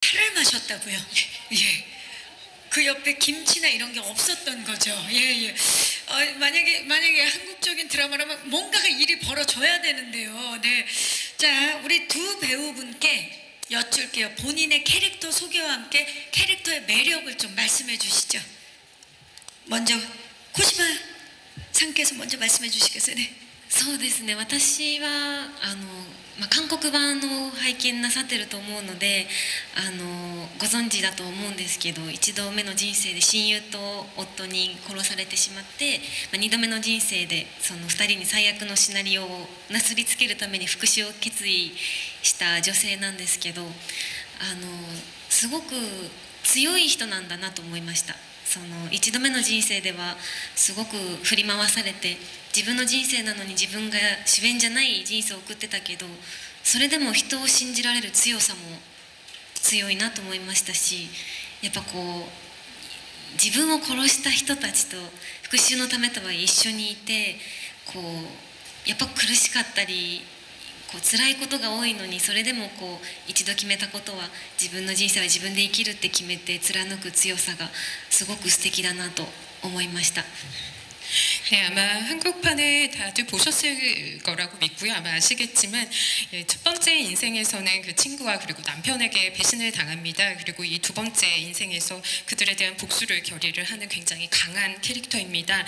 차를 마셨다고요? 예. 그 옆에 김치나 이런 게 없었던 거죠. 예, 예. 만약에 한국적인 드라마라면 뭔가가 일이 벌어져야 되는데요. 네. 자, 우리 두 배우분께 여쭐게요. 본인의 캐릭터 소개와 함께 캐릭터의 매력을 좀 말씀해 주시죠. 먼저 코시마 상께서 먼저 말씀해 주시겠어요? 네. そうですね、私は韓国版を拝見なさってると思うのでご存知だと思うんですけど、一度目の人生で親友と夫に殺されてしまって、二度目の人生でその2人に最悪のシナリオをなすりつけるために復讐を決意した女性なんですけど、すごく強い人なんだなと思いました。その一度目の人生ではすごく振り回されて、自分の人生なのに自分が主演じゃない人生を送ってたけど、それでも人を信じられる強さも強いなと思いましたし、やっぱこう自分を殺した人たちと復讐のためとは一緒にいて、こうやっぱ苦しかったりこう辛いことが多いのに、それでもこう一度決めたことは自分の人生は自分で生きるって決めて貫く強さがすごく素敵だなと思いました。 네, 아마 한국판을 다들 보셨을 거라고 믿고요. 아마 아시겠지만 첫 번째 인생에서는 그 친구와 그리고 남편에게 배신을 당합니다. 그리고 이 두 번째 인생에서 그들에 대한 복수를 결의를 하는 굉장히 강한 캐릭터입니다.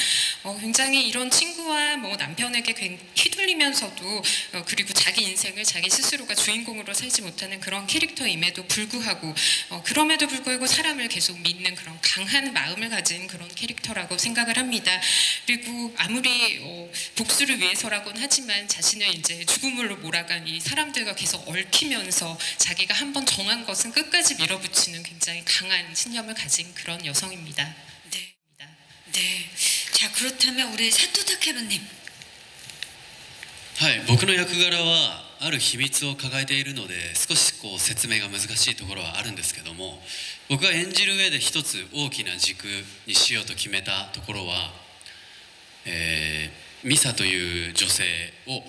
굉장히 이런 친구와 뭐 남편에게 휘둘리면서도 그리고 자기 인생을 자기 스스로가 주인공으로 살지 못하는 그런 캐릭터임에도 불구하고 그럼에도 불구하고 사람을 계속 믿는 그런 강한 마음을 가진 그런 캐릭터라고 생각을 합니다. 그리고 아무리 복수를 위해서라고는 하지만 자신을 이제 죽음으로 몰아간 이 사람들과 계속 얽히면서 자기가 한번 정한 것은 끝까지 밀어붙이는 굉장히 강한 신념을 가진 그런 여성입니다. 네. 네. 자, 그렇다면 우리 사토 타케루님. はい、僕の役柄はある秘密を抱えているので少しこう説明が難しいところはあるんですけども、僕が演じる上で一つ大きな軸にしようと決めたところは、ミサという女性を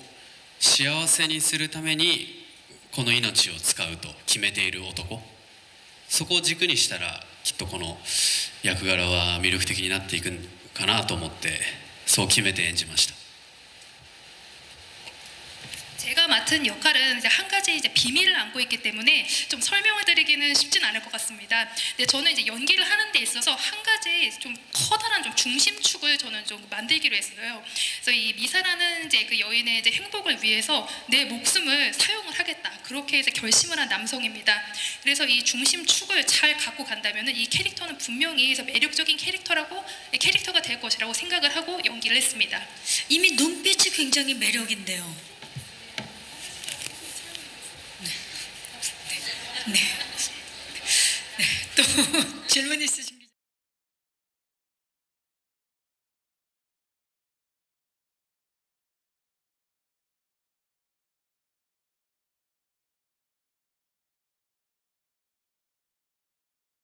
幸せにするためにこの命を使うと決めている男、そこを軸にしたらきっとこの役柄は魅力的になっていくかなと思ってそう決めて演じました。 제가 맡은 역할은 이제 한 가지 이제 비밀을 안고 있기 때문에 좀 설명을 드리기는 쉽진 않을 것 같습니다. 근데 저는 이제 연기를 하는 데 있어서 한 가지 좀 커다란 좀 중심축을 저는 좀 만들기로 했어요. 그래서 이 미사라는 이제 그 여인의 이제 행복을 위해서 내 목숨을 사용을 하겠다. 그렇게 이제 결심을 한 남성입니다. 그래서 이 중심축을 잘 갖고 간다면은 이 캐릭터는 분명히 매력적인 캐릭터가 될 것이라고 생각을 하고 연기를 했습니다. 이미 눈빛이 굉장히 매력인데요. 네. 네. 또 질문 있으신가요?